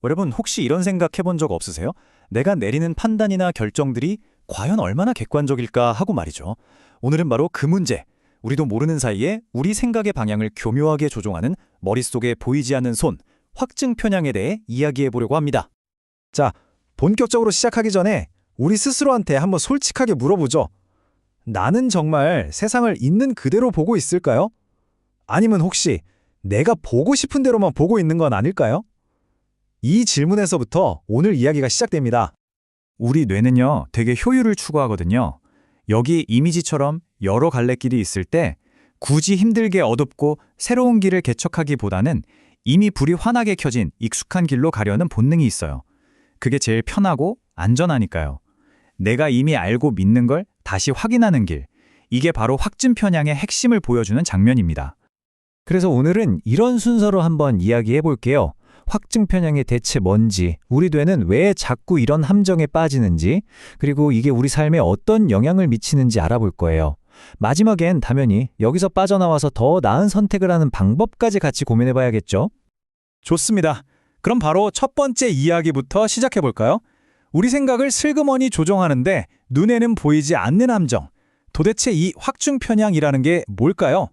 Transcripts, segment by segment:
여러분 혹시 이런 생각 해본 적 없으세요? 내가 내리는 판단이나 결정들이 과연 얼마나 객관적일까 하고 말이죠. 오늘은 바로 그 문제, 우리도 모르는 사이에 우리 생각의 방향을 교묘하게 조종하는 머릿속에 보이지 않는 손, 확증 편향에 대해 이야기해 보려고 합니다. 자, 본격적으로 시작하기 전에 우리 스스로한테 한번 솔직하게 물어보죠. 나는 정말 세상을 있는 그대로 보고 있을까요? 아니면 혹시 내가 보고 싶은 대로만 보고 있는 건 아닐까요? 이 질문에서부터 오늘 이야기가 시작됩니다. 우리 뇌는요, 되게 효율을 추구하거든요. 여기 이미지처럼 여러 갈래길이 있을 때 굳이 힘들게 어둡고 새로운 길을 개척하기보다는 이미 불이 환하게 켜진 익숙한 길로 가려는 본능이 있어요. 그게 제일 편하고 안전하니까요. 내가 이미 알고 믿는 걸 다시 확인하는 길. 이게 바로 확증 편향의 핵심을 보여주는 장면입니다. 그래서 오늘은 이런 순서로 한번 이야기해 볼게요. 확증 편향이 대체 뭔지, 우리 뇌는 왜 자꾸 이런 함정에 빠지는지, 그리고 이게 우리 삶에 어떤 영향을 미치는지 알아볼 거예요. 마지막엔 당연히 여기서 빠져나와서 더 나은 선택을 하는 방법까지 같이 고민해 봐야겠죠? 좋습니다. 그럼 바로 첫 번째 이야기부터 시작해 볼까요? 우리 생각을 슬그머니 조종하는데 눈에는 보이지 않는 함정. 도대체 이 확증 편향이라는 게 뭘까요?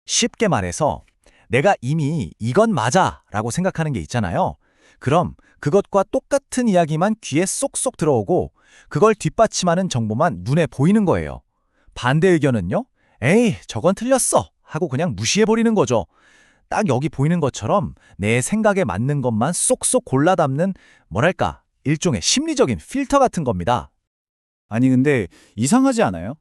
쉽게 말해서 내가 이미 이건 맞아 라고 생각하는 게 있잖아요. 그럼 그것과 똑같은 이야기만 귀에 쏙쏙 들어오고 그걸 뒷받침하는 정보만 눈에 보이는 거예요. 반대 의견은요? 에이, 저건 틀렸어 하고 그냥 무시해버리는 거죠. 딱 여기 보이는 것처럼 내 생각에 맞는 것만 쏙쏙 골라 담는 뭐랄까 일종의 심리적인 필터 같은 겁니다. 아니 근데 이상하지 않아요?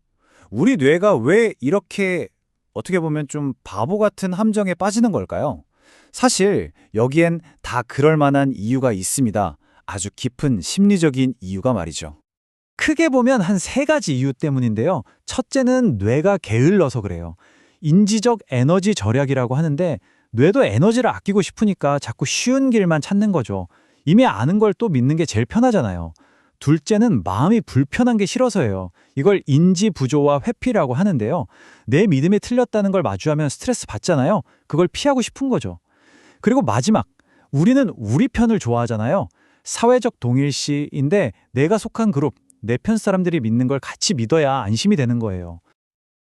우리 뇌가 왜 이렇게 어떻게 보면 좀 바보 같은 함정에 빠지는 걸까요? 사실 여기엔 다 그럴 만한 이유가 있습니다. 아주 깊은 심리적인 이유가 말이죠. 크게 보면 한 세 가지 이유 때문인데요. 첫째는 뇌가 게을러서 그래요. 인지적 에너지 절약이라고 하는데 뇌도 에너지를 아끼고 싶으니까 자꾸 쉬운 길만 찾는 거죠. 이미 아는 걸 또 믿는 게 제일 편하잖아요. 둘째는 마음이 불편한 게 싫어서예요. 이걸 인지 부조화 회피라고 하는데요. 내 믿음이 틀렸다는 걸 마주하면 스트레스 받잖아요. 그걸 피하고 싶은 거죠. 그리고 마지막, 우리는 우리 편을 좋아하잖아요. 사회적 동일시인데 내가 속한 그룹, 내 편 사람들이 믿는 걸 같이 믿어야 안심이 되는 거예요.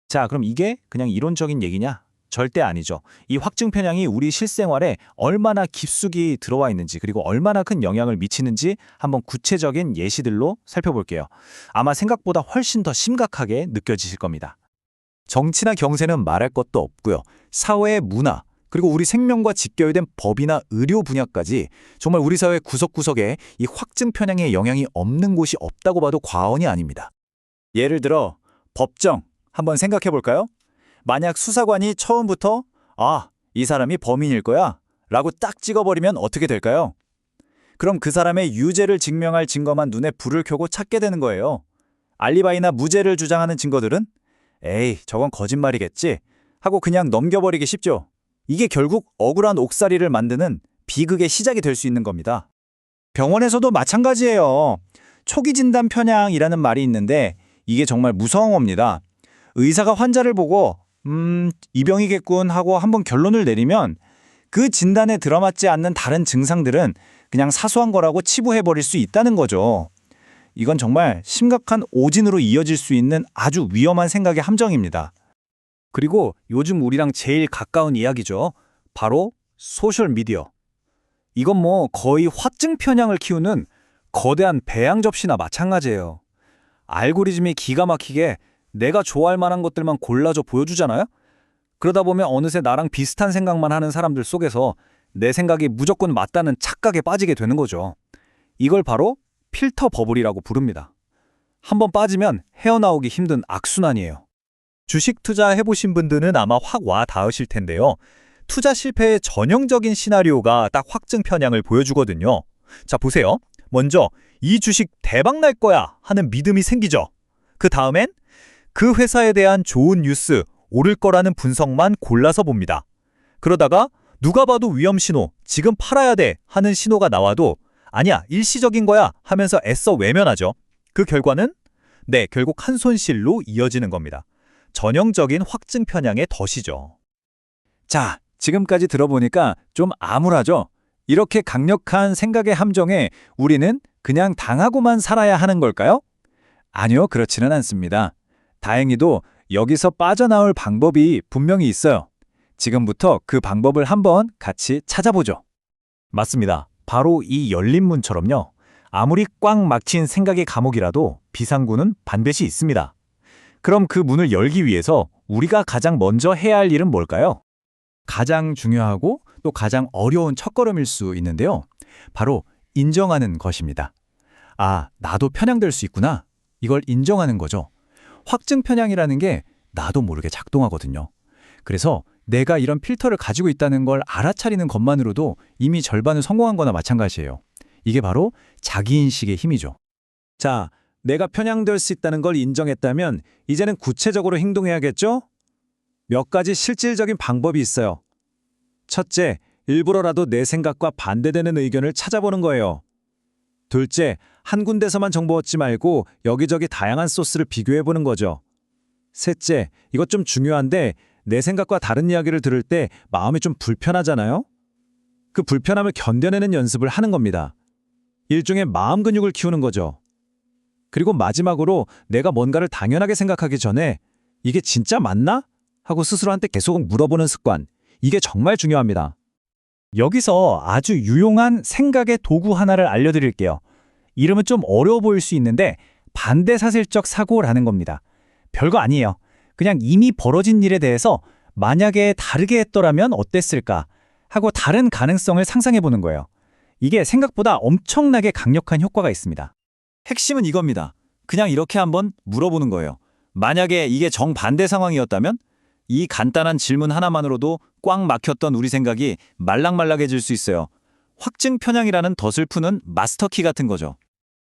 자, 그럼 이게 그냥 이론적인 얘기냐? 절대 아니죠. 이 확증 편향이 우리 실생활에 얼마나 깊숙이 들어와 있는지 그리고 얼마나 큰 영향을 미치는지 한번 구체적인 예시들로 살펴볼게요. 아마 생각보다 훨씬 더 심각하게 느껴지실 겁니다. 정치나 경제는 말할 것도 없고요. 사회, 문화, 그리고 우리 생명과 직결된 법이나 의료 분야까지 정말 우리 사회 구석구석에 이 확증 편향의 영향이 없는 곳이 없다고 봐도 과언이 아닙니다. 예를 들어 법정 한번 생각해 볼까요? 만약 수사관이 처음부터 이 사람이 범인일 거야 라고 딱 찍어버리면 어떻게 될까요? 그럼 그 사람의 유죄를 증명할 증거만 눈에 불을 켜고 찾게 되는 거예요. 알리바이나 무죄를 주장하는 증거들은 에이, 저건 거짓말이겠지 하고 그냥 넘겨버리기 쉽죠. 이게 결국 억울한 옥살이를 만드는 비극의 시작이 될 수 있는 겁니다. 병원에서도 마찬가지예요. 초기 진단 편향이라는 말이 있는데 이게 정말 무서운 겁니다. 의사가 환자를 보고 이 병이겠군 하고 한번 결론을 내리면 그 진단에 들어맞지 않는 다른 증상들은 그냥 사소한 거라고 치부해버릴 수 있다는 거죠. 이건 정말 심각한 오진으로 이어질 수 있는 아주 위험한 생각의 함정입니다. 그리고 요즘 우리랑 제일 가까운 이야기죠. 바로 소셜미디어. 이건 뭐 거의 확증 편향을 키우는 거대한 배양 접시나 마찬가지예요. 알고리즘이 기가 막히게 내가 좋아할 만한 것들만 골라줘 보여주잖아요? 그러다 보면 어느새 나랑 비슷한 생각만 하는 사람들 속에서 내 생각이 무조건 맞다는 착각에 빠지게 되는 거죠. 이걸 바로 필터 버블이라고 부릅니다. 한번 빠지면 헤어나오기 힘든 악순환이에요. 주식 투자해보신 분들은 아마 확 와 닿으실 텐데요. 투자 실패의 전형적인 시나리오가 딱 확증 편향을 보여주거든요. 자, 보세요. 먼저 이 주식 대박 날 거야 하는 믿음이 생기죠. 그 다음엔 그 회사에 대한 좋은 뉴스, 오를 거라는 분석만 골라서 봅니다. 그러다가 누가 봐도 위험 신호, 지금 팔아야 돼 하는 신호가 나와도 아니야, 일시적인 거야 하면서 애써 외면하죠. 그 결과는 결국 한 손실로 이어지는 겁니다. 전형적인 확증 편향의 덫이죠. 자, 지금까지 들어보니까 좀 암울하죠? 이렇게 강력한 생각의 함정에 우리는 그냥 당하고만 살아야 하는 걸까요? 아니요, 그렇지는 않습니다. 다행히도 여기서 빠져나올 방법이 분명히 있어요. 지금부터 그 방법을 한번 같이 찾아보죠. 맞습니다. 바로 이 열린 문처럼요. 아무리 꽉 막힌 생각의 감옥이라도 비상구는 반드시 있습니다. 그럼 그 문을 열기 위해서 우리가 가장 먼저 해야 할 일은 뭘까요? 가장 중요하고 또 가장 어려운 첫걸음일 수 있는데요. 바로 인정하는 것입니다. 아, 나도 편향될 수 있구나. 이걸 인정하는 거죠. 확증 편향이라는 게 나도 모르게 작동하거든요. 그래서 내가 이런 필터를 가지고 있다는 걸 알아차리는 것만으로도 이미 절반을 성공한 거나 마찬가지예요. 이게 바로 자기인식의 힘이죠. 자, 내가 편향될 수 있다는 걸 인정했다면 이제는 구체적으로 행동해야겠죠? 몇 가지 실질적인 방법이 있어요. 첫째, 일부러라도 내 생각과 반대되는 의견을 찾아보는 거예요. 둘째, 한 군데서만 정보 얻지 말고 여기저기 다양한 소스를 비교해보는 거죠. 셋째, 이것 좀 중요한데 내 생각과 다른 이야기를 들을 때 마음이 좀 불편하잖아요? 그 불편함을 견뎌내는 연습을 하는 겁니다. 일종의 마음 근육을 키우는 거죠. 그리고 마지막으로 내가 뭔가를 당연하게 생각하기 전에 이게 진짜 맞나? 하고 스스로한테 계속 물어보는 습관. 이게 정말 중요합니다. 여기서 아주 유용한 생각의 도구 하나를 알려드릴게요. 이름은 좀 어려워 보일 수 있는데 반대사실적 사고라는 겁니다. 별거 아니에요. 그냥 이미 벌어진 일에 대해서 만약에 다르게 했더라면 어땠을까 하고 다른 가능성을 상상해 보는 거예요. 이게 생각보다 엄청나게 강력한 효과가 있습니다. 핵심은 이겁니다. 그냥 이렇게 한번 물어보는 거예요. 만약에 이게 정반대 상황이었다면? 이 간단한 질문 하나만으로도 꽉 막혔던 우리 생각이 말랑말랑해질 수 있어요. 확증 편향이라는 덫을 푸는 마스터키 같은 거죠.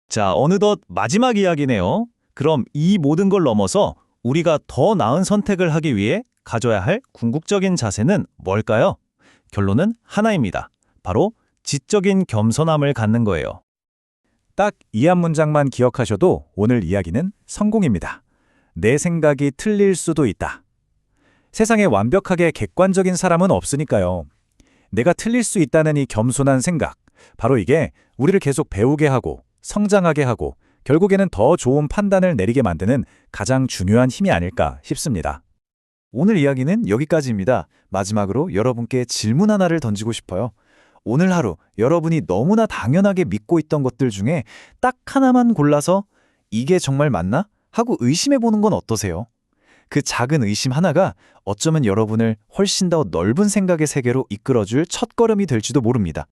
자, 어느덧 마지막 이야기네요. 그럼 이 모든 걸 넘어서 우리가 더 나은 선택을 하기 위해 가져야 할 궁극적인 자세는 뭘까요? 결론은 하나입니다. 바로 지적인 겸손함을 갖는 거예요. 딱 이 한 문장만 기억하셔도 오늘 이야기는 성공입니다. 내 생각이 틀릴 수도 있다. 세상에 완벽하게 객관적인 사람은 없으니까요. 내가 틀릴 수 있다는 이 겸손한 생각, 바로 이게 우리를 계속 배우게 하고 성장하게 하고 결국에는 더 좋은 판단을 내리게 만드는 가장 중요한 힘이 아닐까 싶습니다. 오늘 이야기는 여기까지입니다. 마지막으로 여러분께 질문 하나를 던지고 싶어요. 오늘 하루 여러분이 너무나 당연하게 믿고 있던 것들 중에 딱 하나만 골라서 이게 정말 맞나? 하고 의심해보는 건 어떠세요? 그 작은 의심 하나가 어쩌면 여러분을 훨씬 더 넓은 생각의 세계로 이끌어줄 첫걸음이 될지도 모릅니다.